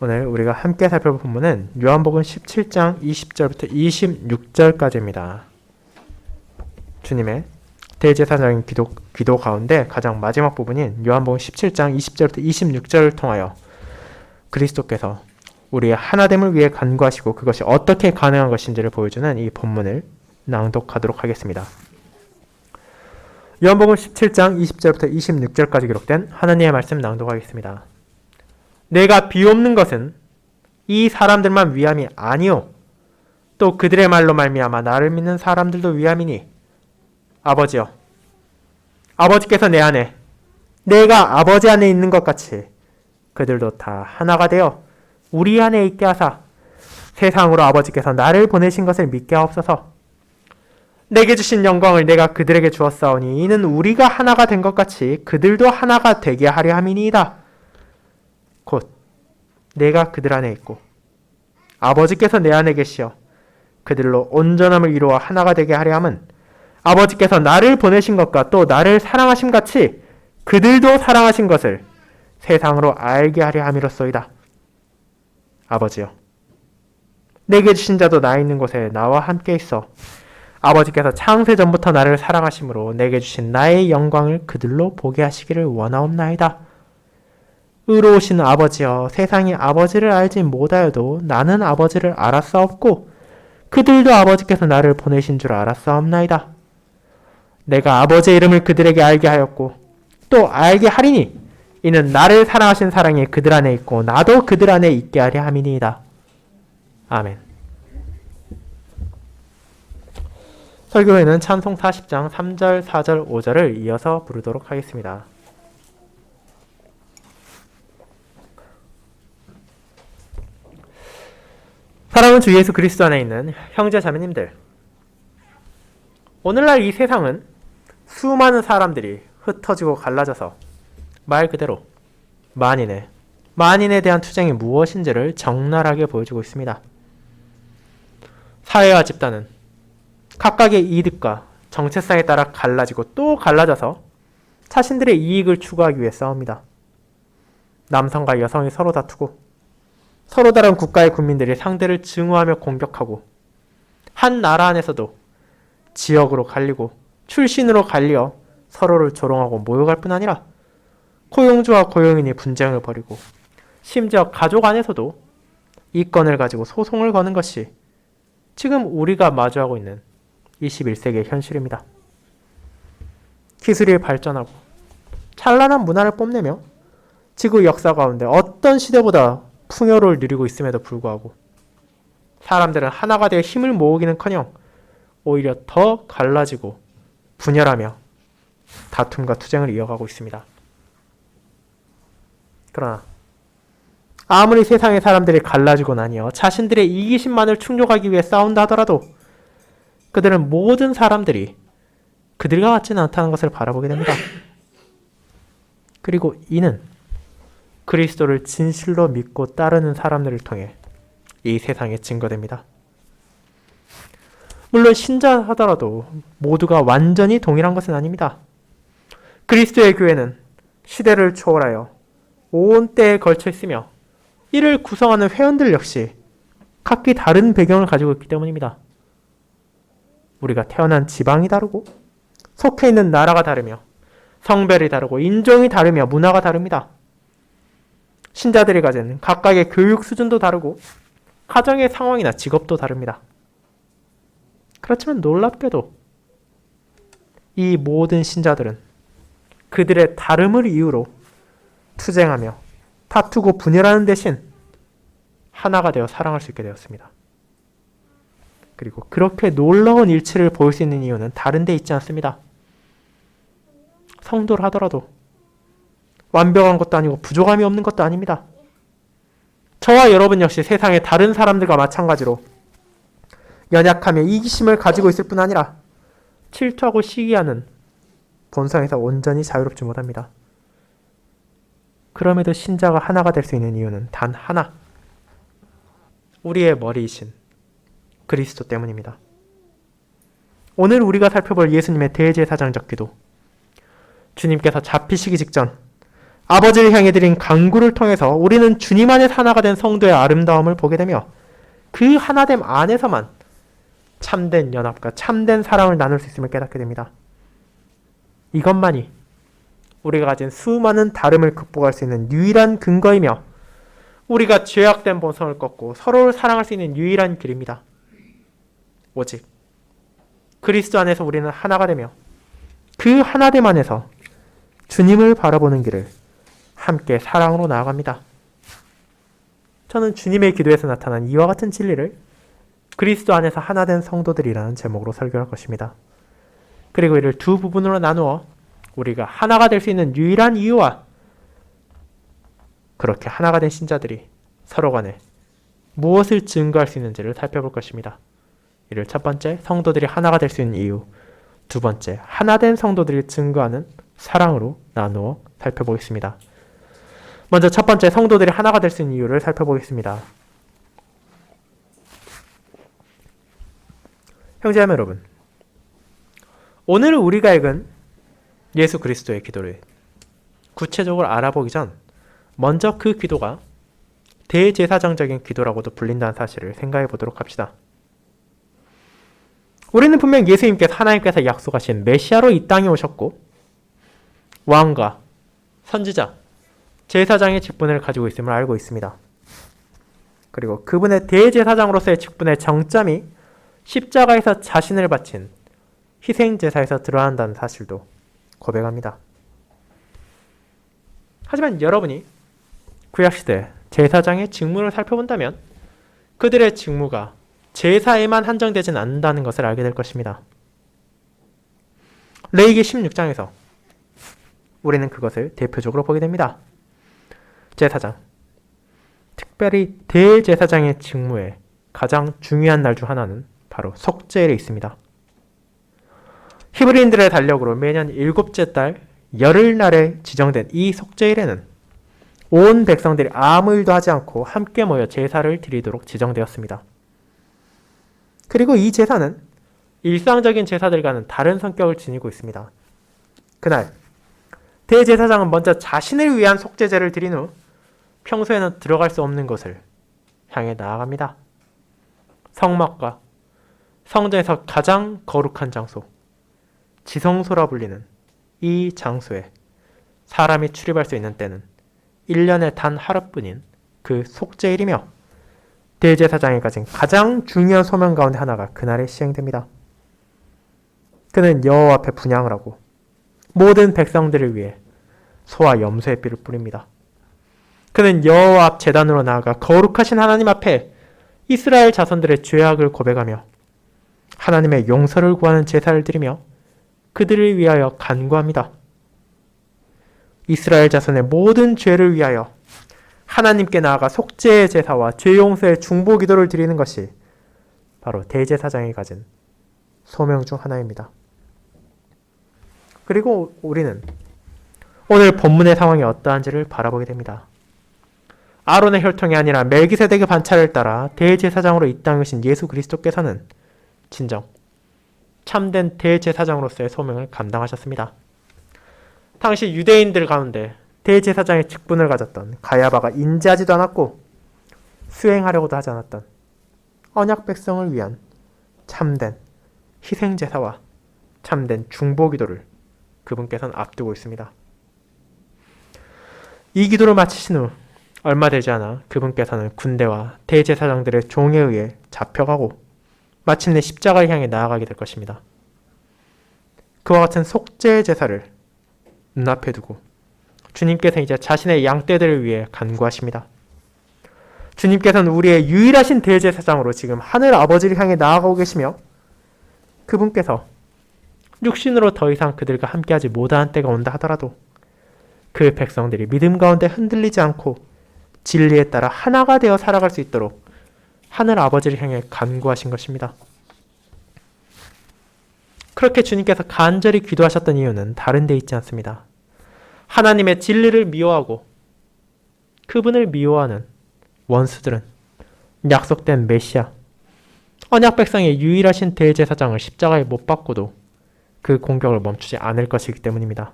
오늘 우리가 함께 살펴볼 본문은 요한복음 17장 20절부터 26절까지입니다. 주님의 대제사장인 기도 가운데 가장 마지막 부분인 요한복음 17장 20절부터 26절을 통하여 그리스도께서 우리의 하나됨을 위해 간구하시고 그것이 어떻게 가능한 것인지를 보여주는 이 본문을 낭독하도록 하겠습니다. 요한복음 17장 20절부터 26절까지 기록된 하나님의 말씀 낭독하겠습니다. 내가 비옵는 것은 이 사람들만 위함이 아니요 또 그들의 말로 말미암아 나를 믿는 사람들도 위함이니 아버지여 아버지께서 내 안에 내가 아버지 안에 있는 것 같이 그들도 다 하나가 되어 우리 안에 있게 하사 세상으로 아버지께서 나를 보내신 것을 믿게 하옵소서. 내게 주신 영광을 내가 그들에게 주었사오니 이는 우리가 하나가 된 것 같이 그들도 하나가 되게 하려 함이니이다. 곧 내가 그들 안에 있고 아버지께서 내 안에 계시어 그들로 온전함을 이루어 하나가 되게 하려 함은 아버지께서 나를 보내신 것과 또 나를 사랑하심 같이 그들도 사랑하신 것을 세상으로 알게 하려 함이로소이다. 아버지여 내게 주신 자도 나 있는 곳에 나와 함께 있어 아버지께서 창세 전부터 나를 사랑하심으로 내게 주신 나의 영광을 그들로 보게 하시기를 원하옵나이다. 의로우신 아버지여 세상이 아버지를 알지 못하여도 나는 아버지를 알았사옵고 그들도 아버지께서 나를 보내신 줄 알았사옵나이다. 내가 아버지의 이름을 그들에게 알게 하였고 또 알게 하리니 이는 나를 사랑하신 사랑이 그들 안에 있고 나도 그들 안에 있게 하려 함이니이다. 아멘. 설교회는 찬송 40장 3절, 4절, 5절을 이어서 부르도록 하겠습니다. 사랑하는 주 예수 그리스도 안에 있는 형제 자매님들, 오늘날 이 세상은 수많은 사람들이 흩어지고 갈라져서 말 그대로 만인에 대한 투쟁이 무엇인지를 적나라하게 보여주고 있습니다. 사회와 집단은 각각의 이득과 정체성에 따라 갈라지고 또 갈라져서 자신들의 이익을 추구하기 위해 싸웁니다. 남성과 여성이 서로 다투고 서로 다른 국가의 국민들이 상대를 증오하며 공격하고 한 나라 안에서도 지역으로 갈리고 출신으로 갈려 서로를 조롱하고 모욕할 뿐 아니라 고용주와 고용인이 분쟁을 벌이고 심지어 가족 안에서도 이권을 가지고 소송을 거는 것이 지금 우리가 마주하고 있는 21세기의 현실입니다. 기술이 발전하고 찬란한 문화를 뽐내며 지구 역사 가운데 어떤 시대보다 풍요를 누리고 있음에도 불구하고 사람들은 하나가 되어 힘을 모으기는커녕 오히려 더 갈라지고 분열하며 다툼과 투쟁을 이어가고 있습니다. 그러나 아무리 세상의 사람들이 갈라지고 나뉘어 자신들의 이기심만을 충족하기 위해 싸운다 하더라도 그들은 모든 사람들이 그들과 같지는 않다는 것을 바라보게 됩니다. 그리고 이는 그리스도를 진실로 믿고 따르는 사람들을 통해 이 세상에 증거됩니다. 물론 신자 하더라도 모두가 완전히 동일한 것은 아닙니다. 그리스도의 교회는 시대를 초월하여 온 때에 걸쳐 있으며 이를 구성하는 회원들 역시 각기 다른 배경을 가지고 있기 때문입니다. 우리가 태어난 지방이 다르고 속해 있는 나라가 다르며 성별이 다르고 인종이 다르며 문화가 다릅니다. 신자들이 가진 각각의 교육 수준도 다르고 가정의 상황이나 직업도 다릅니다. 그렇지만 놀랍게도 이 모든 신자들은 그들의 다름을 이유로 투쟁하며 다투고 분열하는 대신 하나가 되어 사랑할 수 있게 되었습니다. 그리고 그렇게 놀라운 일치를 보일 수 있는 이유는 다른 데 있지 않습니다. 성도를 하더라도 완벽한 것도 아니고 부족함이 없는 것도 아닙니다. 저와 여러분 역시 세상의 다른 사람들과 마찬가지로 연약하며 이기심을 가지고 있을 뿐 아니라 질투하고 시기하는 본성에서 온전히 자유롭지 못합니다. 그럼에도 신자가 하나가 될 수 있는 이유는 단 하나, 우리의 머리이신 그리스도 때문입니다. 오늘 우리가 살펴볼 예수님의 대제사장적 기도, 주님께서 잡히시기 직전 아버지를 향해 드린 간구를 통해서 우리는 주님 안에서 하나가 된 성도의 아름다움을 보게 되며 그 하나됨 안에서만 참된 연합과 참된 사랑을 나눌 수 있음을 깨닫게 됩니다. 이것만이 우리가 가진 수많은 다름을 극복할 수 있는 유일한 근거이며 우리가 죄악된 본성을 꺾고 서로를 사랑할 수 있는 유일한 길입니다. 오직 그리스도 안에서 우리는 하나가 되며 그 하나됨 안에서 주님을 바라보는 길을 함께 사랑으로 나아갑니다. 저는 주님의 기도에서 나타난 이와 같은 진리를 그리스도 안에서 하나된 성도들이라는 제목으로 설교할 것입니다. 그리고 이를 두 부분으로 나누어 우리가 하나가 될 수 있는 유일한 이유와 그렇게 하나가 된 신자들이 서로 간에 무엇을 증거할 수 있는지를 살펴볼 것입니다. 이를 첫 번째, 성도들이 하나가 될 수 있는 이유, 두 번째, 하나된 성도들이 증거하는 사랑으로 나누어 살펴보겠습니다. 먼저 첫 번째, 성도들이 하나가 될 수 있는 이유를 살펴보겠습니다. 형제자매 여러분, 오늘 우리가 읽은 예수 그리스도의 기도를 구체적으로 알아보기 전 먼저 그 기도가 대제사장적인 기도라고도 불린다는 사실을 생각해 보도록 합시다. 우리는 분명 예수님께서 하나님께서 약속하신 메시아로 이 땅에 오셨고 왕과 선지자, 제사장의 직분을 가지고 있음을 알고 있습니다. 그리고 그분의 대제사장으로서의 직분의 정점이 십자가에서 자신을 바친 희생제사에서 드러난다는 사실도 고백합니다. 하지만 여러분이 구약시대 제사장의 직무를 살펴본다면 그들의 직무가 제사에만 한정되진 않는다는 것을 알게 될 것입니다. 레위기 16장에서 우리는 그것을 대표적으로 보게 됩니다. 제사장, 특별히 대제사장의 직무에 가장 중요한 날 중 하나는 바로 속죄일에 있습니다. 히브리인들의 달력으로 매년 7째 달 열흘날에 지정된 이 속죄일에는 온 백성들이 아무 일도 하지 않고 함께 모여 제사를 드리도록 지정되었습니다. 그리고 이 제사는 일상적인 제사들과는 다른 성격을 지니고 있습니다. 그날 대제사장은 먼저 자신을 위한 속죄제를 드린 후 평소에는 들어갈 수 없는 곳을 향해 나아갑니다. 성막과 성전에서 가장 거룩한 장소, 지성소라 불리는 이 장소에 사람이 출입할 수 있는 때는 1년에 단 하루뿐인 그 속죄일이며 대제사장이 가진 가장 중요한 소명 가운데 하나가 그날에 시행됩니다. 그는 여호와 앞에 분향을 하고 모든 백성들을 위해 소와 염소의 피를 뿌립니다. 그는 여호와 앞 제단으로 나아가 거룩하신 하나님 앞에 이스라엘 자손들의 죄악을 고백하며 하나님의 용서를 구하는 제사를 드리며 그들을 위하여 간구합니다. 이스라엘 자손의 모든 죄를 위하여 하나님께 나아가 속죄의 제사와 죄 용서의 중보 기도를 드리는 것이 바로 대제사장이 가진 소명 중 하나입니다. 그리고 우리는 오늘 본문의 상황이 어떠한지를 바라보게 됩니다. 아론의 혈통이 아니라 멜기세덱의 반차를 따라 대제사장으로 이 땅에 오신 예수 그리스도께서는 진정 참된 대제사장으로서의 소명을 감당하셨습니다. 당시 유대인들 가운데 대제사장의 직분을 가졌던 가야바가 인지하지도 않았고 수행하려고도 하지 않았던 언약 백성을 위한 참된 희생제사와 참된 중보기도를 그분께서는 앞두고 있습니다. 이 기도를 마치신 후 얼마 되지 않아 그분께서는 군대와 대제사장들의 종에 의해 잡혀가고 마침내 십자가를 향해 나아가게 될 것입니다. 그와 같은 속죄의 제사를 눈앞에 두고 주님께서 이제 자신의 양떼들을 위해 간구하십니다. 주님께서는 우리의 유일하신 대제사장으로 지금 하늘 아버지를 향해 나아가고 계시며 그분께서 육신으로 더 이상 그들과 함께하지 못하는 때가 온다 하더라도 그 백성들이 믿음 가운데 흔들리지 않고 진리에 따라 하나가 되어 살아갈 수 있도록 하늘 아버지를 향해 간구하신 것입니다. 그렇게 주님께서 간절히 기도하셨던 이유는 다른 데 있지 않습니다. 하나님의 진리를 미워하고 그분을 미워하는 원수들은 약속된 메시아, 언약 백성의 유일하신 대제사장을 십자가에 못 박고도 그 공격을 멈추지 않을 것이기 때문입니다.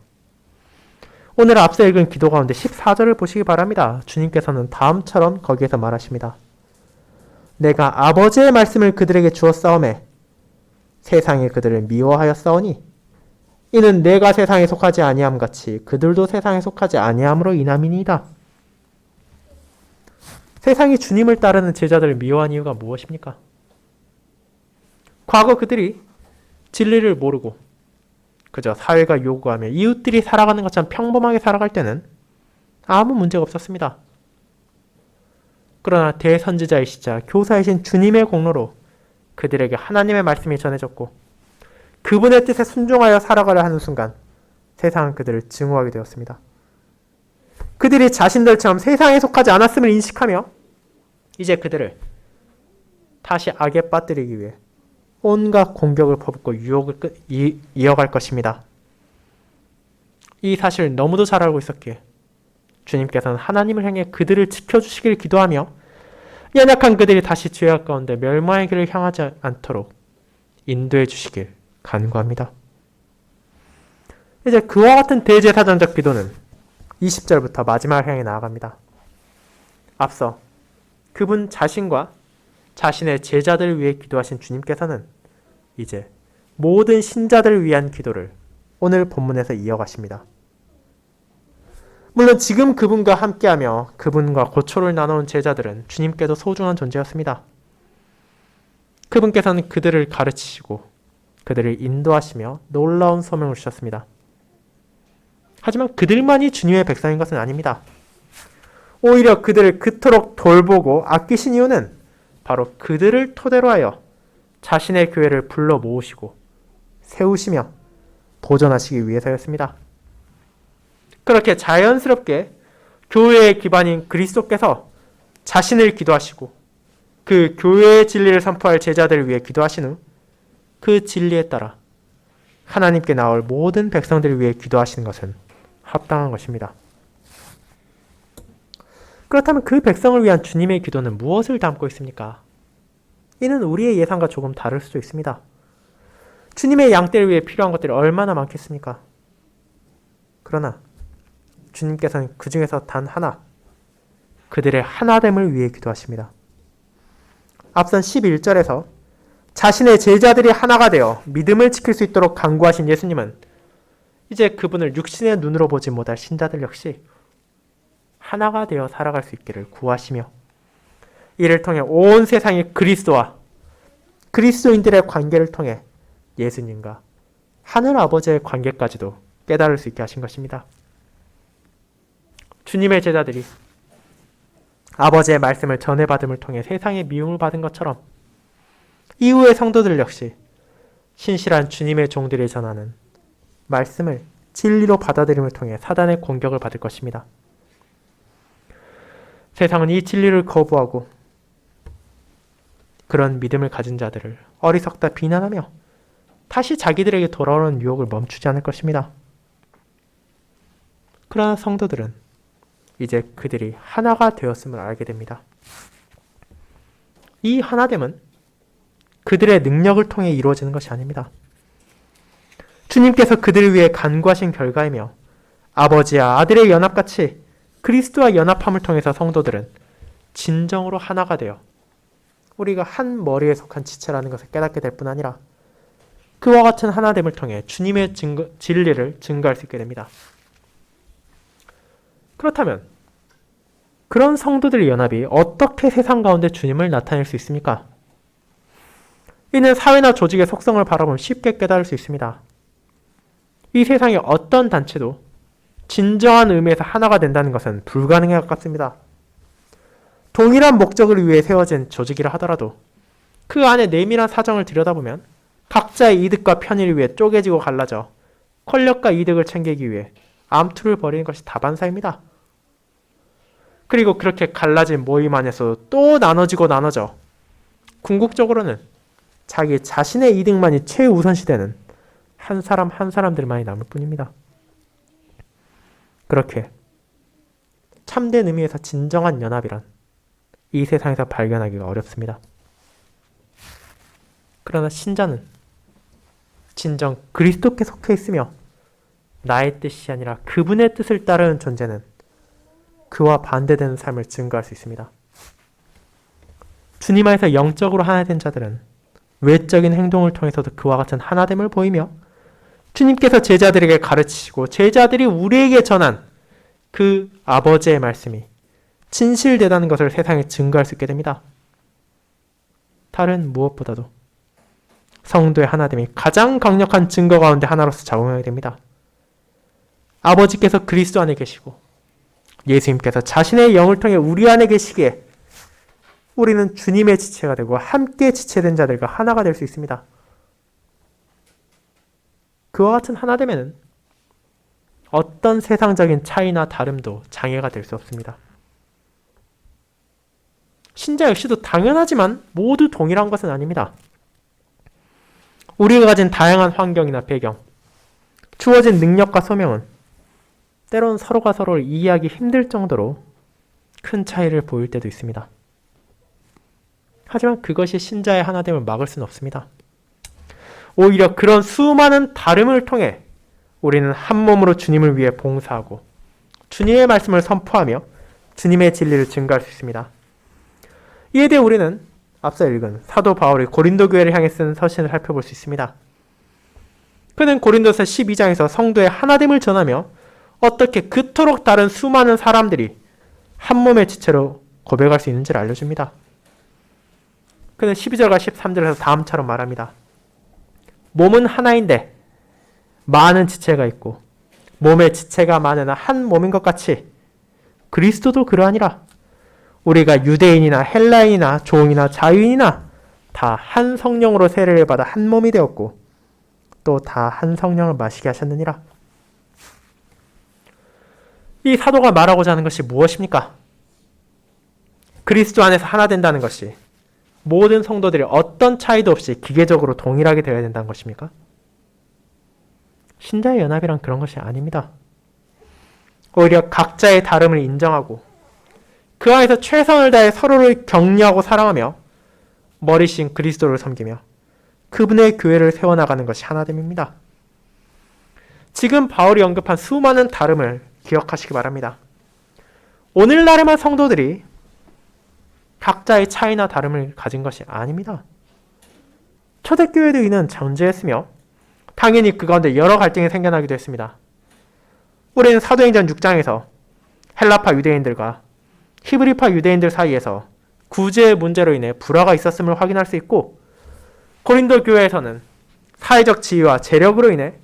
오늘 앞서 읽은 기도 가운데 14절을 보시기 바랍니다. 주님께서는 다음처럼 거기에서 말하십니다. 내가 아버지의 말씀을 그들에게 주었사오매 세상이 그들을 미워하였사오니 이는 내가 세상에 속하지 아니함 같이 그들도 세상에 속하지 아니함으로 인함이니이다. 세상이 주님을 따르는 제자들을 미워한 이유가 무엇입니까? 과거 그들이 진리를 모르고 그저 사회가 요구하며 이웃들이 살아가는 것처럼 평범하게 살아갈 때는 아무 문제가 없었습니다. 그러나 대선지자이시자 교사이신 주님의 공로로 그들에게 하나님의 말씀이 전해졌고 그분의 뜻에 순종하여 살아가려 하는 순간 세상은 그들을 증오하게 되었습니다. 그들이 자신들처럼 세상에 속하지 않았음을 인식하며 이제 그들을 다시 악에 빠뜨리기 위해 온갖 공격을 퍼붓고 유혹을 이어갈 것입니다. 이 사실을 너무도 잘 알고 있었기에 주님께서는 하나님을 향해 그들을 지켜주시길 기도하며 연약한 그들이 다시 죄악 가운데 멸망의 길을 향하지 않도록 인도해 주시길 간구합니다. 이제 그와 같은 대제사장적 기도는 20절부터 마지막을 향해 나아갑니다. 앞서 그분 자신과 자신의 제자들을 위해 기도하신 주님께서는 이제 모든 신자들을 위한 기도를 오늘 본문에서 이어가십니다. 물론 지금 그분과 함께하며 그분과 고초를 나누는 제자들은 주님께도 소중한 존재였습니다. 그분께서는 그들을 가르치시고 그들을 인도하시며 놀라운 소명을 주셨습니다. 하지만 그들만이 주님의 백성인 것은 아닙니다. 오히려 그들을 그토록 돌보고 아끼신 이유는 바로 그들을 토대로 하여 자신의 교회를 불러 모으시고 세우시며 도전하시기 위해서였습니다. 그렇게 자연스럽게 교회의 기반인 그리스도께서 자신을 기도하시고 그 교회의 진리를 선포할 제자들을 위해 기도하신 후 그 진리에 따라 하나님께 나올 모든 백성들을 위해 기도하시는 것은 합당한 것입니다. 그렇다면 그 백성을 위한 주님의 기도는 무엇을 담고 있습니까? 이는 우리의 예상과 조금 다를 수도 있습니다. 주님의 양떼를 위해 필요한 것들이 얼마나 많겠습니까? 그러나 주님께서는 그 중에서 단 하나, 그들의 하나됨을 위해 기도하십니다. 앞선 11절에서 자신의 제자들이 하나가 되어 믿음을 지킬 수 있도록 간구하신 예수님은 이제 그분을 육신의 눈으로 보지 못할 신자들 역시 하나가 되어 살아갈 수 있기를 구하시며 이를 통해 온 세상이 그리스도와 그리스도인들의 관계를 통해 예수님과 하늘 아버지의 관계까지도 깨달을 수 있게 하신 것입니다. 주님의 제자들이 아버지의 말씀을 전해받음을 통해 세상의 미움을 받은 것처럼 이후의 성도들 역시 신실한 주님의 종들이 전하는 말씀을 진리로 받아들임을 통해 사단의 공격을 받을 것입니다. 세상은 이 진리를 거부하고 그런 믿음을 가진 자들을 어리석다 비난하며 다시 자기들에게 돌아오는 유혹을 멈추지 않을 것입니다. 그러나 성도들은 이제 그들이 하나가 되었음을 알게 됩니다. 이 하나됨은 그들의 능력을 통해 이루어지는 것이 아닙니다. 주님께서 그들을 위해 간구하신 결과이며 아버지와 아들의 연합같이 그리스도와 연합함을 통해서 성도들은 진정으로 하나가 되어 우리가 한 머리에 속한 지체라는 것을 깨닫게 될 뿐 아니라 그와 같은 하나됨을 통해 주님의 진리를 증거할 수 있게 됩니다. 그렇다면 그런 성도들의 연합이 어떻게 세상 가운데 주님을 나타낼 수 있습니까? 이는 사회나 조직의 속성을 바라보면 쉽게 깨달을 수 있습니다. 이 세상의 어떤 단체도 진정한 의미에서 하나가 된다는 것은 불가능에 가깝습니다. 동일한 목적을 위해 세워진 조직이라 하더라도 그 안에 내밀한 사정을 들여다보면 각자의 이득과 편의를 위해 쪼개지고 갈라져 권력과 이득을 챙기기 위해 암투를 벌이는 것이 다반사입니다. 그리고 그렇게 갈라진 모임 안에서 또 나눠져 궁극적으로는 자기 자신의 이득만이 최우선시되는 한 사람 한 사람들만이 남을 뿐입니다. 그렇게 참된 의미에서 진정한 연합이란 이 세상에서 발견하기가 어렵습니다. 그러나 신자는 진정 그리스도께 속해 있으며 나의 뜻이 아니라 그분의 뜻을 따르는 존재는 그와 반대되는 삶을 증거할 수 있습니다. 주님 안에서 영적으로 하나 된 자들은 외적인 행동을 통해서도 그와 같은 하나됨을 보이며 주님께서 제자들에게 가르치시고 제자들이 우리에게 전한 그 아버지의 말씀이 진실되다는 것을 세상에 증거할 수 있게 됩니다. 다른 무엇보다도 성도의 하나됨이 가장 강력한 증거 가운데 하나로서 작용하게 됩니다. 아버지께서 그리스도 안에 계시고 예수님께서 자신의 영을 통해 우리 안에 계시기에 우리는 주님의 지체가 되고 함께 지체된 자들과 하나가 될 수 있습니다. 그와 같은 하나됨에는 어떤 세상적인 차이나 다름도 장애가 될 수 없습니다. 신자 역시도 당연하지만 모두 동일한 것은 아닙니다. 우리가 가진 다양한 환경이나 배경, 주어진 능력과 소명은 때론 서로가 서로를 이해하기 힘들 정도로 큰 차이를 보일 때도 있습니다. 하지만 그것이 신자의 하나됨을 막을 수는 없습니다. 오히려 그런 수많은 다름을 통해 우리는 한 몸으로 주님을 위해 봉사하고 주님의 말씀을 선포하며 주님의 진리를 증거할 수 있습니다. 이에 대해 우리는 앞서 읽은 사도 바울이 고린도 교회를 향해 쓴 서신을 살펴볼 수 있습니다. 그는 고린도서 12장에서 성도의 하나됨을 전하며 어떻게 그토록 다른 수많은 사람들이 한 몸의 지체로 고백할 수 있는지를 알려줍니다. 그는 12절과 13절에서 다음처럼 말합니다. 몸은 하나인데 많은 지체가 있고 몸의 지체가 많으나 한 몸인 것 같이 그리스도도 그러하니라. 우리가 유대인이나 헬라인이나 종이나 자유인이나 다 한 성령으로 세례를 받아 한 몸이 되었고 또 다 한 성령을 마시게 하셨느니라. 이 사도가 말하고자 하는 것이 무엇입니까? 그리스도 안에서 하나 된다는 것이 모든 성도들이 어떤 차이도 없이 기계적으로 동일하게 되어야 된다는 것입니까? 신자의 연합이란 그런 것이 아닙니다. 오히려 각자의 다름을 인정하고 그 안에서 최선을 다해 서로를 격려하고 사랑하며 머리신 그리스도를 섬기며 그분의 교회를 세워나가는 것이 하나됨입니다. 지금 바울이 언급한 수많은 다름을 기억하시기 바랍니다. 오늘날에만 성도들이 각자의 차이나 다름을 가진 것이 아닙니다. 초대교회도 이는 존재했으며 당연히 그 가운데 여러 갈등이 생겨나기도 했습니다. 우리는 사도행전 6장에서 헬라파 유대인들과 히브리파 유대인들 사이에서 구제의 문제로 인해 불화가 있었음을 확인할 수 있고 고린도 교회에서는 사회적 지위와 재력으로 인해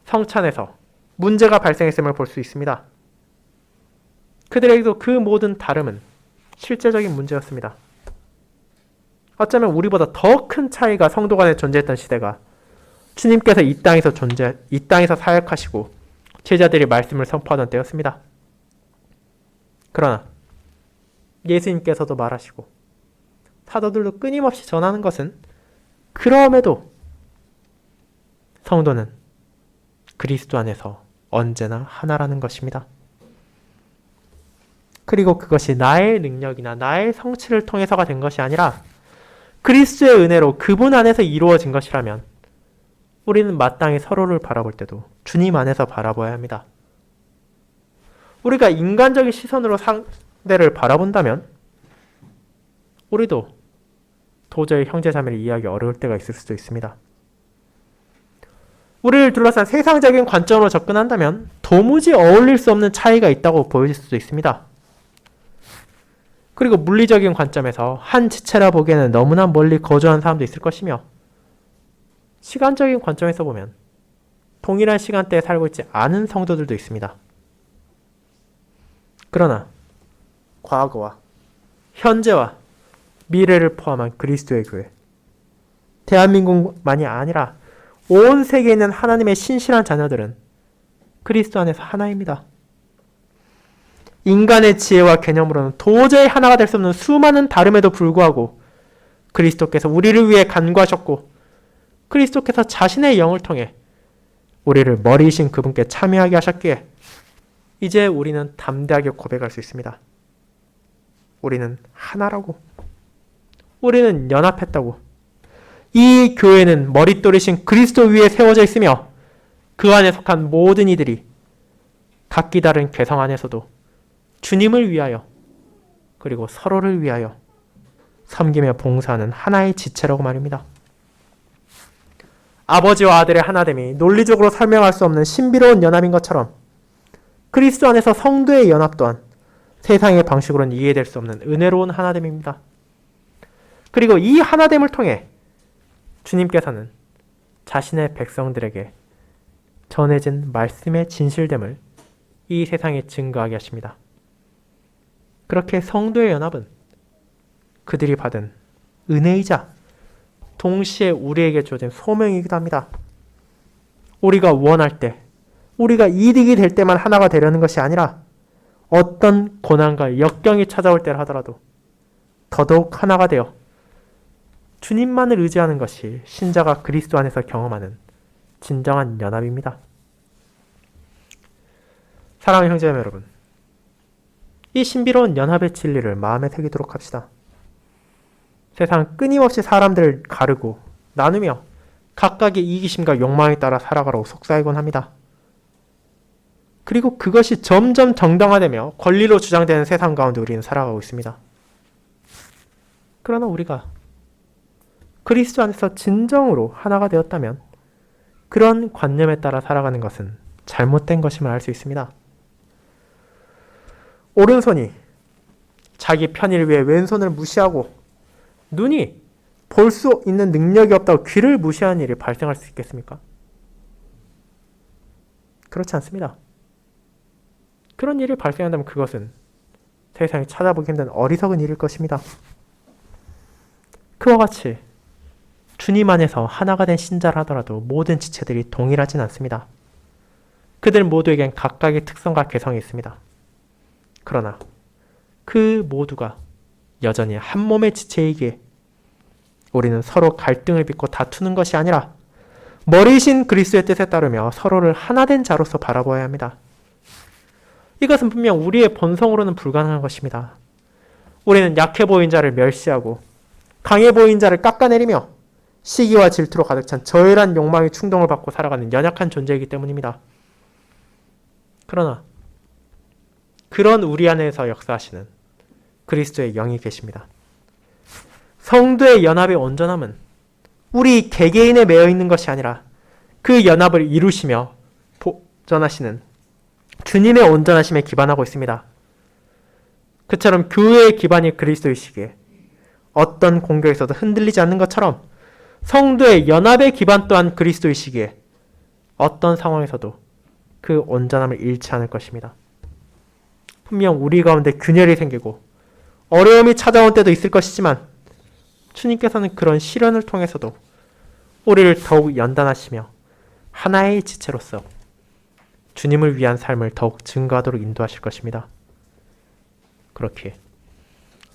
성찬에서 문제가 발생했음을 볼 수 있습니다. 그들에게도 그 모든 다름은 실제적인 문제였습니다. 어쩌면 우리보다 더 큰 차이가 성도 간에 존재했던 시대가 주님께서 이 땅에서 사역하시고 제자들이 말씀을 선포하던 때였습니다. 그러나 예수님께서도 말하시고 사도들도 끊임없이 전하는 것은 그럼에도 성도는 그리스도 안에서 언제나 하나라는 것입니다. 그리고 그것이 나의 능력이나 나의 성취를 통해서가 된 것이 아니라 그리스도의 은혜로 그분 안에서 이루어진 것이라면 우리는 마땅히 서로를 바라볼 때도 주님 안에서 바라봐야 합니다. 우리가 인간적인 시선으로 상대를 바라본다면 우리도 도저히 형제자매를 이해하기 어려울 때가 있을 수도 있습니다. 우리를 둘러싼 세상적인 관점으로 접근한다면 도무지 어울릴 수 없는 차이가 있다고 보여질 수도 있습니다. 그리고 물리적인 관점에서 한 지체라 보기에는 너무나 멀리 거주한 사람도 있을 것이며 시간적인 관점에서 보면 동일한 시간대에 살고 있지 않은 성도들도 있습니다. 그러나 과거와 현재와 미래를 포함한 그리스도의 교회, 대한민국만이 아니라 온 세계에 있는 하나님의 신실한 자녀들은 그리스도 안에서 하나입니다. 인간의 지혜와 개념으로는 도저히 하나가 될 수 없는 수많은 다름에도 불구하고 그리스도께서 우리를 위해 간구하셨고 그리스도께서 자신의 영을 통해 우리를 머리이신 그분께 참여하게 하셨기에 이제 우리는 담대하게 고백할 수 있습니다. 우리는 하나라고. 우리는 연합했다고. 이 교회는 머릿돌이신 그리스도 위에 세워져 있으며 그 안에 속한 모든 이들이 각기 다른 개성 안에서도 주님을 위하여 그리고 서로를 위하여 섬기며 봉사하는 하나의 지체라고 말입니다. 아버지와 아들의 하나됨이 논리적으로 설명할 수 없는 신비로운 연합인 것처럼 그리스도 안에서 성도의 연합 또한 세상의 방식으로는 이해될 수 없는 은혜로운 하나됨입니다. 그리고 이 하나됨을 통해 주님께서는 자신의 백성들에게 전해진 말씀의 진실됨을 이 세상에 증거하게 하십니다. 그렇게 성도의 연합은 그들이 받은 은혜이자 동시에 우리에게 주어진 소명이기도 합니다. 우리가 원할 때, 우리가 이득이 될 때만 하나가 되려는 것이 아니라 어떤 고난과 역경이 찾아올 때를 하더라도 더더욱 하나가 되어 주님만을 의지하는 것이 신자가 그리스도 안에서 경험하는 진정한 연합입니다. 사랑하는 형제자매 여러분, 이 신비로운 연합의 진리를 마음에 새기도록 합시다. 세상 끊임없이 사람들을 가르고 나누며 각각의 이기심과 욕망에 따라 살아가라고 속삭이곤 합니다. 그리고 그것이 점점 정당화되며 권리로 주장되는 세상 가운데 우리는 살아가고 있습니다. 그러나 우리가 그리스도 안에서 진정으로 하나가 되었다면 그런 관념에 따라 살아가는 것은 잘못된 것임을 알 수 있습니다. 오른손이 자기 편의를 위해 왼손을 무시하고 눈이 볼 수 있는 능력이 없다고 귀를 무시하는 일이 발생할 수 있겠습니까? 그렇지 않습니다. 그런 일이 발생한다면 그것은 세상에 찾아보기 힘든 어리석은 일일 것입니다. 그와 같이 주님 안에서 하나가 된 신자라 하더라도 모든 지체들이 동일하진 않습니다. 그들 모두에겐 각각의 특성과 개성이 있습니다. 그러나 그 모두가 여전히 한 몸의 지체이기에 우리는 서로 갈등을 빚고 다투는 것이 아니라 머리이신 그리스도의 뜻에 따르며 서로를 하나 된 자로서 바라보아야 합니다. 이것은 분명 우리의 본성으로는 불가능한 것입니다. 우리는 약해 보인 자를 멸시하고 강해 보인 자를 깎아내리며 시기와 질투로 가득 찬 저열한 욕망의 충동을 받고 살아가는 연약한 존재이기 때문입니다. 그러나 그런 우리 안에서 역사하시는 그리스도의 영이 계십니다. 성도의 연합의 온전함은 우리 개개인에 매여 있는 것이 아니라 그 연합을 이루시며 보존하시는 주님의 온전하심에 기반하고 있습니다. 그처럼 교회의 기반이 그리스도이시기에 어떤 공격에서도 흔들리지 않는 것처럼 성도의 연합의 기반 또한 그리스도이시기에 어떤 상황에서도 그 온전함을 잃지 않을 것입니다. 분명 우리 가운데 균열이 생기고 어려움이 찾아온 때도 있을 것이지만 주님께서는 그런 시련을 통해서도 우리를 더욱 연단하시며 하나의 지체로서 주님을 위한 삶을 더욱 증거하도록 인도하실 것입니다. 그렇게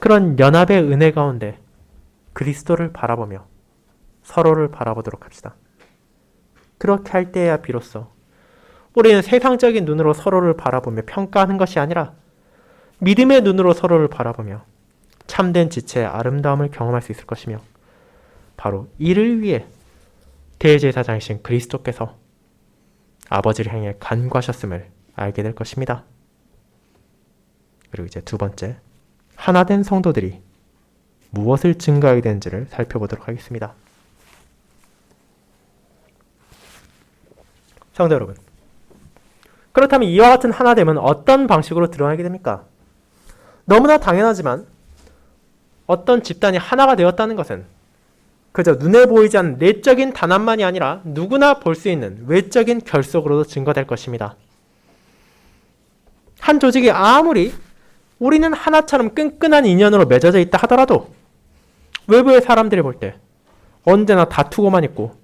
그런 연합의 은혜 가운데 그리스도를 바라보며 서로를 바라보도록 합시다. 그렇게 할 때야 비로소 우리는 세상적인 눈으로 서로를 바라보며 평가하는 것이 아니라 믿음의 눈으로 서로를 바라보며 참된 지체의 아름다움을 경험할 수 있을 것이며 바로 이를 위해 대제사장이신 그리스도께서 아버지를 향해 간구하셨음을 알게 될 것입니다. 그리고 이제 두 번째, 하나된 성도들이 무엇을 증거하게 되는지를 살펴보도록 하겠습니다. 성도 여러분, 그렇다면 이와 같은 하나됨은 어떤 방식으로 드러나게 됩니까? 너무나 당연하지만 어떤 집단이 하나가 되었다는 것은 그저 눈에 보이지 않는 내적인 단합만이 아니라 누구나 볼 수 있는 외적인 결속으로도 증거될 것입니다. 한 조직이 아무리 우리는 하나처럼 끈끈한 인연으로 맺어져 있다 하더라도 외부의 사람들이 볼 때 언제나 다투고만 있고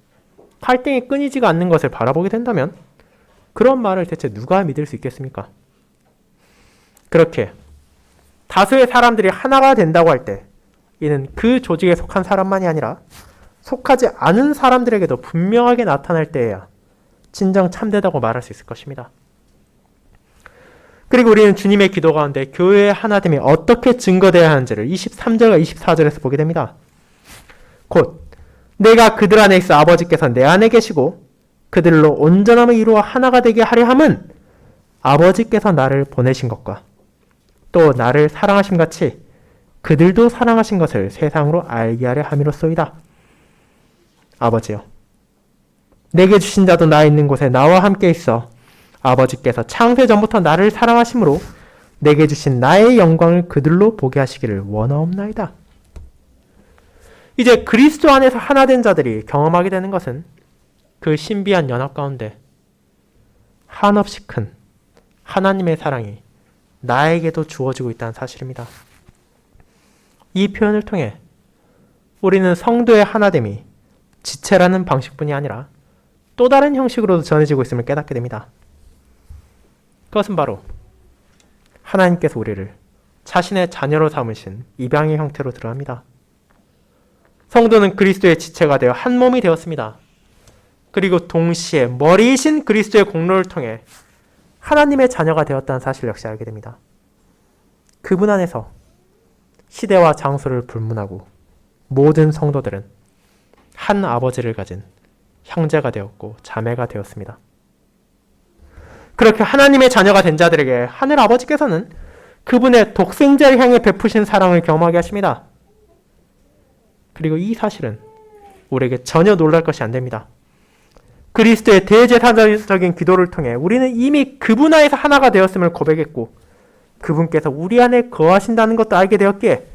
갈등이 끊이지가 않는 것을 바라보게 된다면 그런 말을 대체 누가 믿을 수 있겠습니까? 그렇게 다수의 사람들이 하나가 된다고 할 때 이는 그 조직에 속한 사람만이 아니라 속하지 않은 사람들에게도 분명하게 나타날 때에야 진정 참되다고 말할 수 있을 것입니다. 그리고 우리는 주님의 기도 가운데 교회의 하나됨이 어떻게 증거되어야 하는지를 23절과 24절에서 보게 됩니다. 곧 내가 그들 안에 있어 아버지께서 내 안에 계시고 그들로 온전함을 이루어 하나가 되게 하려 함은 아버지께서 나를 보내신 것과 또 나를 사랑하심 같이 그들도 사랑하신 것을 세상으로 알게 하려 함이로소이다. 아버지여, 내게 주신 자도 나 있는 곳에 나와 함께 있어 아버지께서 창세 전부터 나를 사랑하심으로 내게 주신 나의 영광을 그들로 보게 하시기를 원하옵나이다. 이제 그리스도 안에서 하나 된 자들이 경험하게 되는 것은 그 신비한 연합 가운데 한없이 큰 하나님의 사랑이 나에게도 주어지고 있다는 사실입니다. 이 표현을 통해 우리는 성도의 하나됨이 지체라는 방식뿐이 아니라 또 다른 형식으로도 전해지고 있음을 깨닫게 됩니다. 그것은 바로 하나님께서 우리를 자신의 자녀로 삼으신 입양의 형태로 드러납니다. 성도는 그리스도의 지체가 되어 한 몸이 되었습니다. 그리고 동시에 머리이신 그리스도의 공로를 통해 하나님의 자녀가 되었다는 사실 역시 알게 됩니다. 그분 안에서 시대와 장소를 불문하고 모든 성도들은 한 아버지를 가진 형제가 되었고 자매가 되었습니다. 그렇게 하나님의 자녀가 된 자들에게 하늘 아버지께서는 그분의 독생자를 향해 베푸신 사랑을 경험하게 하십니다. 그리고 이 사실은 우리에게 전혀 놀랄 것이 안 됩니다. 그리스도의 대제사장적인 기도를 통해 우리는 이미 그분 안에서 하나가 되었음을 고백했고 그분께서 우리 안에 거하신다는 것도 알게 되었기에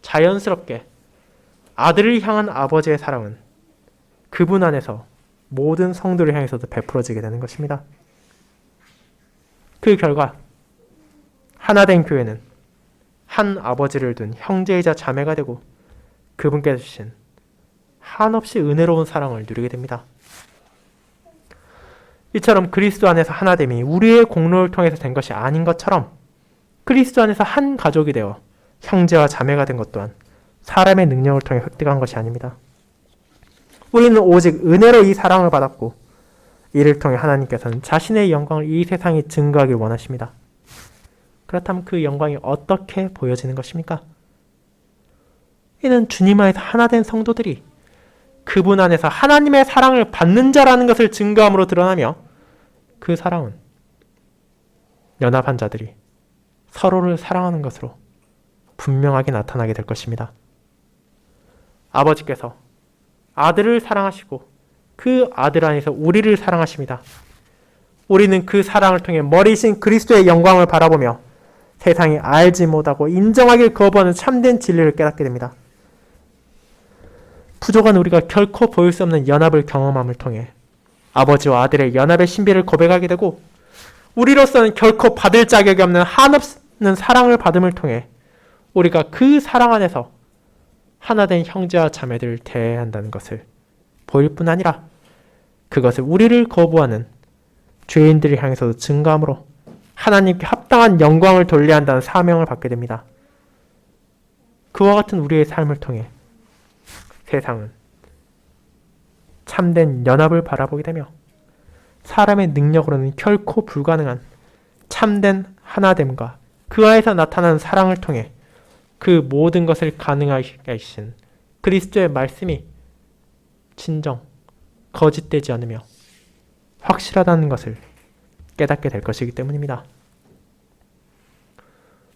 자연스럽게 아들을 향한 아버지의 사랑은 그분 안에서 모든 성도를 향해서도 베풀어지게 되는 것입니다. 그 결과 하나된 교회는 한 아버지를 둔 형제이자 자매가 되고 그분께서 주신 한없이 은혜로운 사랑을 누리게 됩니다. 이처럼 그리스도 안에서 하나됨이 우리의 공로를 통해서 된 것이 아닌 것처럼 그리스도 안에서 한 가족이 되어 형제와 자매가 된 것 또한 사람의 능력을 통해 획득한 것이 아닙니다. 우리는 오직 은혜로 이 사랑을 받았고 이를 통해 하나님께서는 자신의 영광을 이 세상에 증거하길 원하십니다. 그렇다면 그 영광이 어떻게 보여지는 것입니까? 이는 주님 안에서 하나된 성도들이 그분 안에서 하나님의 사랑을 받는 자라는 것을 증거함으로 드러나며 그 사랑은 연합한 자들이 서로를 사랑하는 것으로 분명하게 나타나게 될 것입니다. 아버지께서 아들을 사랑하시고 그 아들 안에서 우리를 사랑하십니다. 우리는 그 사랑을 통해 머리이신 그리스도의 영광을 바라보며 세상이 알지 못하고 인정하길 거부하는 참된 진리를 깨닫게 됩니다. 부족한 우리가 결코 보일 수 없는 연합을 경험함을 통해 아버지와 아들의 연합의 신비를 고백하게 되고 우리로서는 결코 받을 자격이 없는 한없는 사랑을 받음을 통해 우리가 그 사랑 안에서 하나된 형제와 자매들을 대해야 한다는 것을 보일 뿐 아니라 그것을 우리를 거부하는 죄인들을 향해서도 증거함으로 하나님께 합당한 영광을 돌려야 한다는 사명을 받게 됩니다. 그와 같은 우리의 삶을 통해 세상은 참된 연합을 바라보게 되며 사람의 능력으로는 결코 불가능한 참된 하나됨과 그 안에서 나타나는 사랑을 통해 그 모든 것을 가능하게 하신 그리스도의 말씀이 진정 거짓되지 않으며 확실하다는 것을 깨닫게 될 것이기 때문입니다.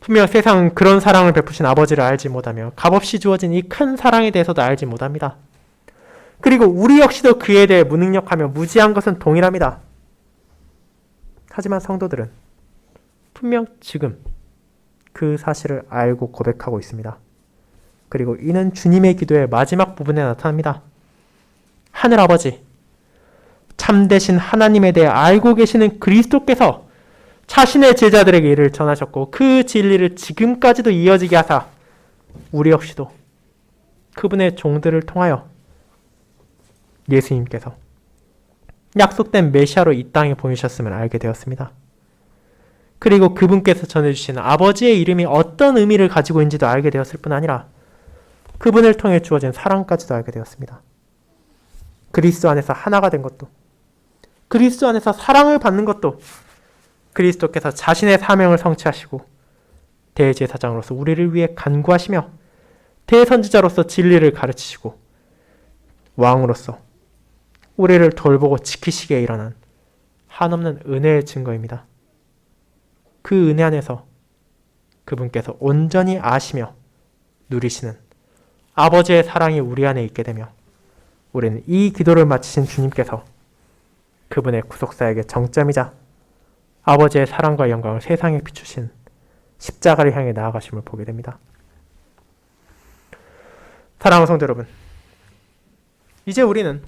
분명 세상은 그런 사랑을 베푸신 아버지를 알지 못하며 값없이 주어진 이 큰 사랑에 대해서도 알지 못합니다. 그리고 우리 역시도 그에 대해 무능력하며 무지한 것은 동일합니다. 하지만 성도들은 분명 지금 그 사실을 알고 고백하고 있습니다. 그리고 이는 주님의 기도의 마지막 부분에 나타납니다. 하늘아버지, 참되신 하나님에 대해 알고 계시는 그리스도께서 자신의 제자들에게 이를 전하셨고 그 진리를 지금까지도 이어지게 하사 우리 역시도 그분의 종들을 통하여 예수님께서 약속된 메시아로 이 땅에 보내셨음을 알게 되었습니다. 그리고 그분께서 전해주신 아버지의 이름이 어떤 의미를 가지고 있는지도 알게 되었을 뿐 아니라 그분을 통해 주어진 사랑까지도 알게 되었습니다. 그리스도 안에서 하나가 된 것도, 그리스도 안에서 사랑을 받는 것도 그리스도께서 자신의 사명을 성취하시고 대제사장으로서 우리를 위해 간구하시며 대선지자로서 진리를 가르치시고 왕으로서 우리를 돌보고 지키시기에 일어난 한없는 은혜의 증거입니다. 그 은혜 안에서 그분께서 온전히 아시며 누리시는 아버지의 사랑이 우리 안에 있게 되며 우리는 이 기도를 마치신 주님께서 그분의 구속사에게 정점이자 아버지의 사랑과 영광을 세상에 비추신 십자가를 향해 나아가심을 보게 됩니다. 사랑하는 성도 여러분, 이제 우리는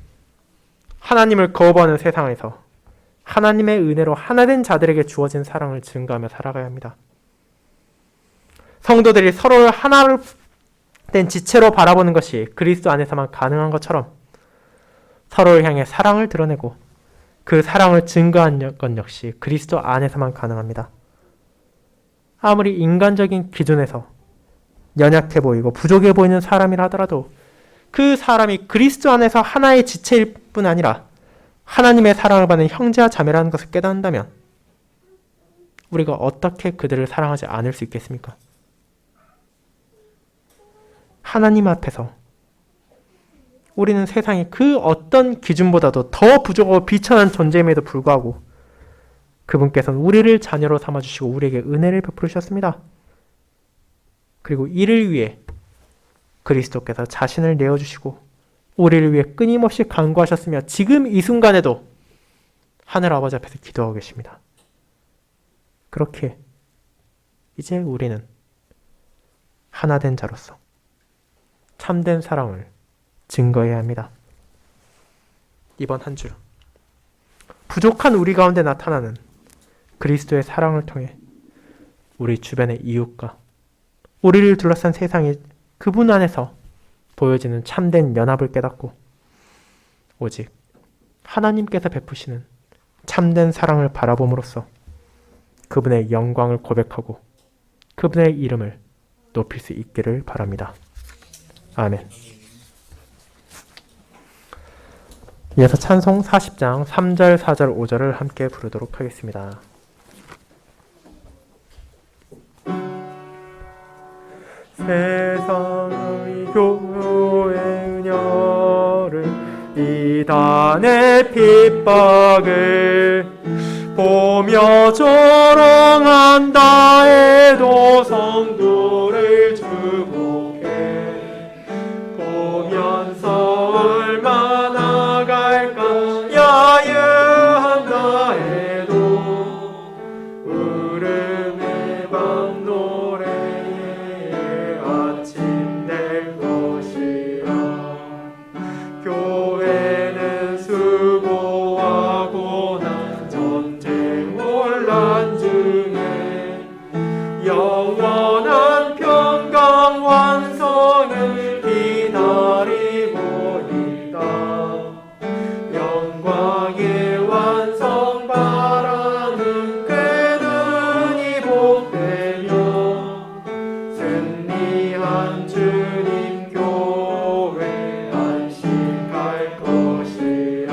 하나님을 거부하는 세상에서 하나님의 은혜로 하나된 자들에게 주어진 사랑을 증거하며 살아가야 합니다. 성도들이 서로를 하나로 된 지체로 바라보는 것이 그리스도 안에서만 가능한 것처럼 서로를 향해 사랑을 드러내고 그 사랑을 증거한 것 역시 그리스도 안에서만 가능합니다. 아무리 인간적인 기준에서 연약해 보이고 부족해 보이는 사람이라 하더라도 그 사람이 그리스도 안에서 하나의 지체일 뿐 아니라 하나님의 사랑을 받는 형제와 자매라는 것을 깨닫는다면 우리가 어떻게 그들을 사랑하지 않을 수 있겠습니까? 하나님 앞에서 우리는 세상의 그 어떤 기준보다도 더 부족하고 비천한 존재임에도 불구하고 그분께서는 우리를 자녀로 삼아주시고 우리에게 은혜를 베푸셨습니다. 그리고 이를 위해 그리스도께서 자신을 내어주시고 우리를 위해 끊임없이 간구하셨으며 지금 이 순간에도 하늘 아버지 앞에서 기도하고 계십니다. 그렇게 이제 우리는 하나 된 자로서 참된 사랑을 증거해야 합니다. 이번 한 주 부족한 우리 가운데 나타나는 그리스도의 사랑을 통해 우리 주변의 이웃과 우리를 둘러싼 세상이 그분 안에서 보여지는 참된 연합을 깨닫고 오직 하나님께서 베푸시는 참된 사랑을 바라봄으로써 그분의 영광을 고백하고 그분의 이름을 높일 수 있기를 바랍니다. 아멘. 이어서 찬송 40장 3절, 4절, 5절을 함께 부르도록 하겠습니다. 세상의 교회 은혜를 이단의 핍박을 보며 조롱한다 해도 성도를 주목해 보면서 얼마나 갈까 야유한다 해도 울음의 밤 노래에 아침 될 것이라. 교회는 수고하고 난 전쟁 혼란 중에 영원한 평강 완성을 기다리고 있다. 영광의 완성 바라는 그 눈이 복되며 승리한 주님 교회 안식할 것이라.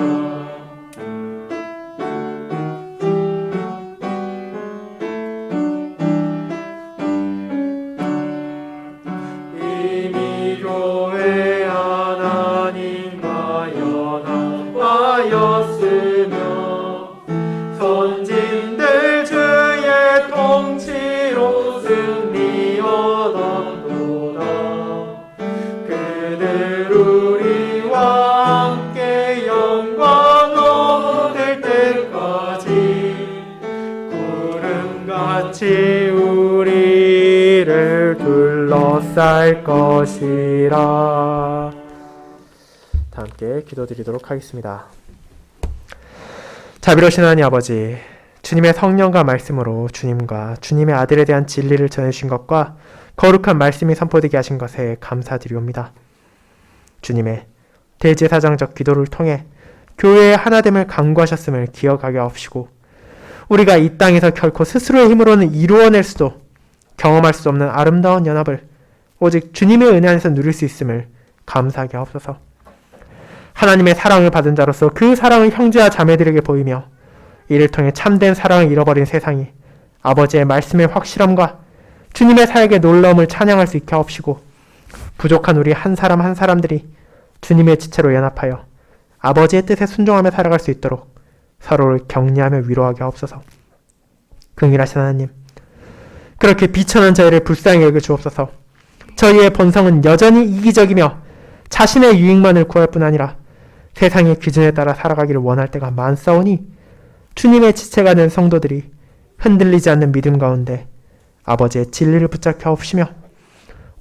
이미 교회 하나님과 연합하였으며 선진들 주의 통치로 승리 얻었도다. 그들 우리와 함께 영광 얻을 때까지 구름같이 우리를 둘러쌀 것이라. 다 함께 기도드리도록 하겠습니다. 자비로우신 하나님 아버지, 주님의 성령과 말씀으로 주님과 주님의 아들에 대한 진리를 전해주신 것과 거룩한 말씀이 선포되게 하신 것에 감사드리옵니다. 주님의 대제사장적 기도를 통해 교회의 하나됨을 간구하셨음을 기억하게 하옵시고 우리가 이 땅에서 결코 스스로의 힘으로는 이루어낼 수도 경험할 수 없는 아름다운 연합을 오직 주님의 은혜 안에서 누릴 수 있음을 감사하게 하옵소서. 하나님의 사랑을 받은 자로서 그 사랑을 형제와 자매들에게 보이며 이를 통해 참된 사랑을 잃어버린 세상이 아버지의 말씀의 확실함과 주님의 사역의 놀라움을 찬양할 수 있게 하옵시고 부족한 우리 한 사람 한 사람들이 주님의 지체로 연합하여 아버지의 뜻에 순종하며 살아갈 수 있도록 서로를 격려하며 위로하게 하옵소서. 긍휼하신 하나님, 그렇게 비천한 저희를 불쌍히 여겨 주옵소서. 저희의 본성은 여전히 이기적이며 자신의 유익만을 구할 뿐 아니라 세상의 기준에 따라 살아가기를 원할 때가 많사오니 주님의 지체가 된 성도들이 흔들리지 않는 믿음 가운데 아버지의 진리를 붙잡게 하옵시며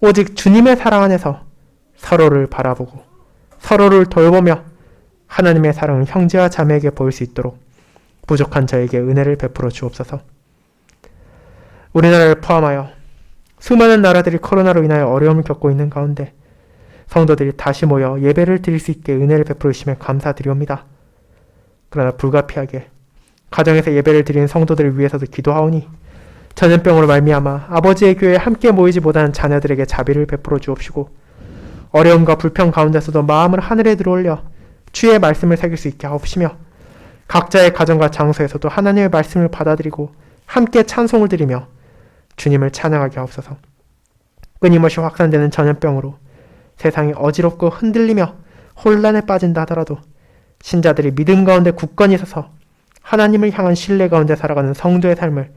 오직 주님의 사랑 안에서 서로를 바라보고 서로를 돌보며 하나님의 사랑을 형제와 자매에게 보일 수 있도록 부족한 저에게 은혜를 베풀어 주옵소서. 우리나라를 포함하여 수많은 나라들이 코로나로 인하여 어려움을 겪고 있는 가운데 성도들이 다시 모여 예배를 드릴 수 있게 은혜를 베풀어 주시며 감사드리옵니다. 그러나 불가피하게 가정에서 예배를 드리는 성도들을 위해서도 기도하오니 전염병으로 말미암아 아버지의 교회에 함께 모이지 못하는 자녀들에게 자비를 베풀어 주옵시고 어려움과 불평 가운데서도 마음을 하늘에 들어올려 주의 말씀을 새길 수 있게 하옵시며 각자의 가정과 장소에서도 하나님의 말씀을 받아들이고 함께 찬송을 드리며 주님을 찬양하게 하옵소서. 끊임없이 확산되는 전염병으로 세상이 어지럽고 흔들리며 혼란에 빠진다 하더라도 신자들이 믿음 가운데 굳건히 서서 하나님을 향한 신뢰 가운데 살아가는 성도의 삶을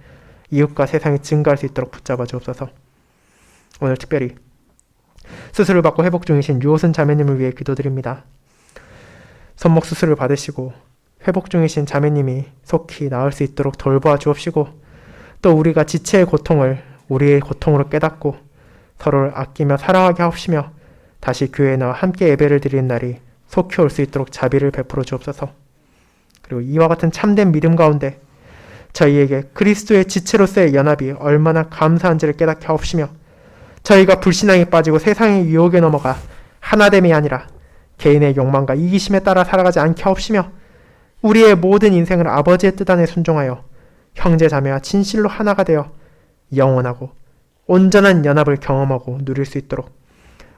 이웃과 세상에 증가할 수 있도록 붙잡아 주옵소서. 오늘 특별히 수술을 받고 회복 중이신 유호순 자매님을 위해 기도드립니다. 손목 수술을 받으시고 회복 중이신 자매님이 속히 나을 수 있도록 돌보아 주옵시고 또 우리가 지체의 고통을 우리의 고통으로 깨닫고 서로를 아끼며 사랑하게 하옵시며 다시 교회에 나와 함께 예배를 드리는 날이 속히 올 수 있도록 자비를 베풀어 주옵소서. 그리고 이와 같은 참된 믿음 가운데 저희에게 그리스도의 지체로서의 연합이 얼마나 감사한지를 깨닫게 하옵시며 저희가 불신앙에 빠지고 세상의 유혹에 넘어가 하나됨이 아니라 개인의 욕망과 이기심에 따라 살아가지 않게 하옵시며 우리의 모든 인생을 아버지의 뜻 안에 순종하여 형제 자매와 진실로 하나가 되어 영원하고 온전한 연합을 경험하고 누릴 수 있도록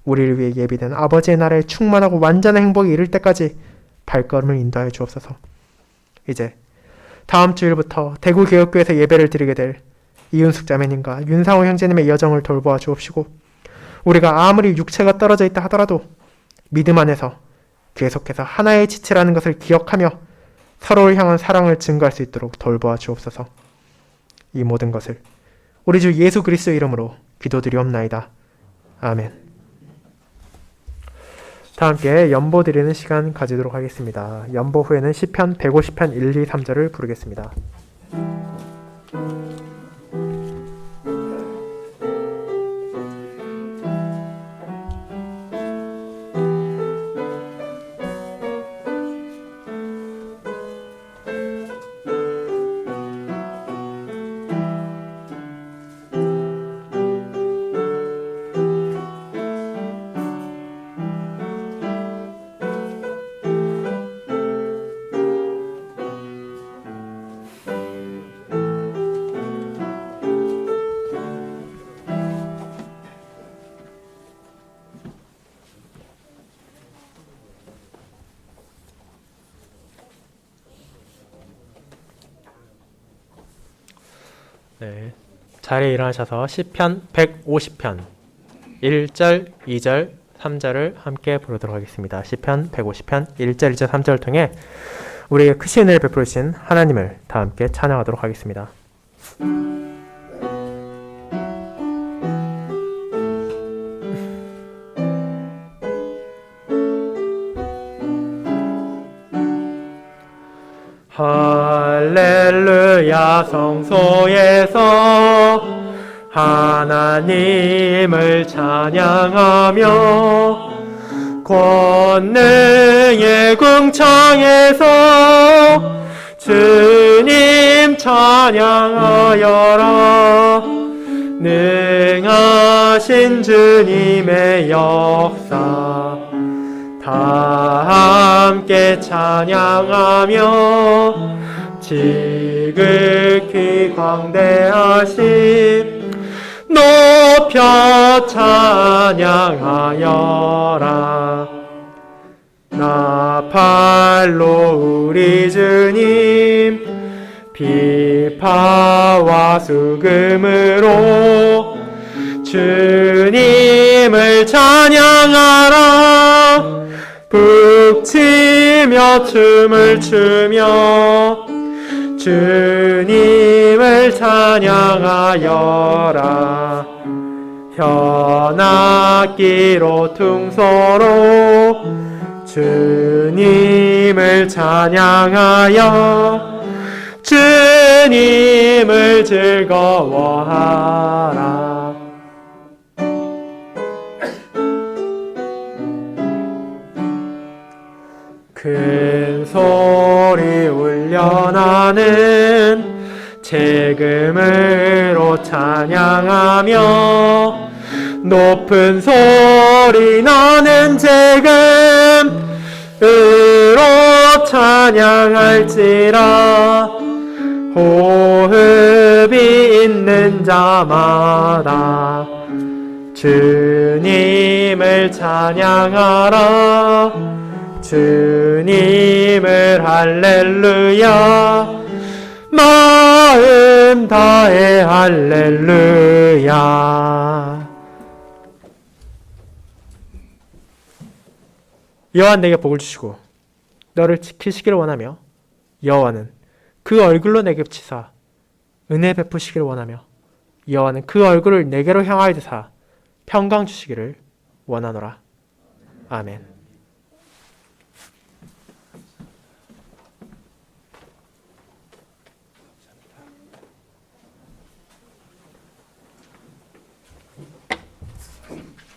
우리를 위해 예비된 아버지의 나라에 충만하고 완전한 행복에 이를 때까지 발걸음을 인도하여 주옵소서. 이제 다음 주일부터 대구개혁교회에서 예배를 드리게 될 이윤숙 자매님과 윤상호 형제님의 여정을 돌보아 주옵시고 우리가 아무리 육체가 떨어져 있다 하더라도 믿음 안에서 계속해서 하나의 지체라는 것을 기억하며 서로를 향한 사랑을 증가할 수 있도록 돌보아 주옵소서. 이 모든 것을 우리 주 예수 그리스도의 이름으로 기도드리옵나이다. 아멘. 다 함께 연보 드리는 시간 가지도록 하겠습니다. 연보 후에는 시편 150편 1, 2, 3절을 부르겠습니다. 네, 자리에 일어나셔서 시편 150편 1절, 2절, 3절을 함께 부르도록 하겠습니다. 시편 150편 1절, 2절, 3절을 통해 우리에게 크신 은혜를 베풀으신 하나님을 다 함께 찬양하도록 하겠습니다. 할렐루야. 성소에서 하나님을 찬양하며 권능의 궁창에서 주님 찬양하여라. 능하신 주님의 역사 다 함께 찬양하며 지극히 광대하심 높여 찬양하여라. 나팔로 우리 주님 비파와 수금으로 주님을 찬양하라. 북치며 춤을 추며 주님을 찬양하여라. 현악기로 퉁소로 주님을 찬양하여 주님을 즐거워하라. 큰 소리 울려나는 재금으로 찬양하며 높은 소리 나는 재금으로 찬양할지라. 호흡이 있는 자마다 주님을 찬양하라. 주님을 할렐루야. 마음 다해 할렐루야. 여호와 내게 복을 주시고 너를 지키시기를 원하며 여호와는 그 얼굴로 내게 비치사 은혜 베푸시기를 원하며 여호와는 그 얼굴을 내게로 향하여 드사 평강 주시기를 원하노라. 아멘.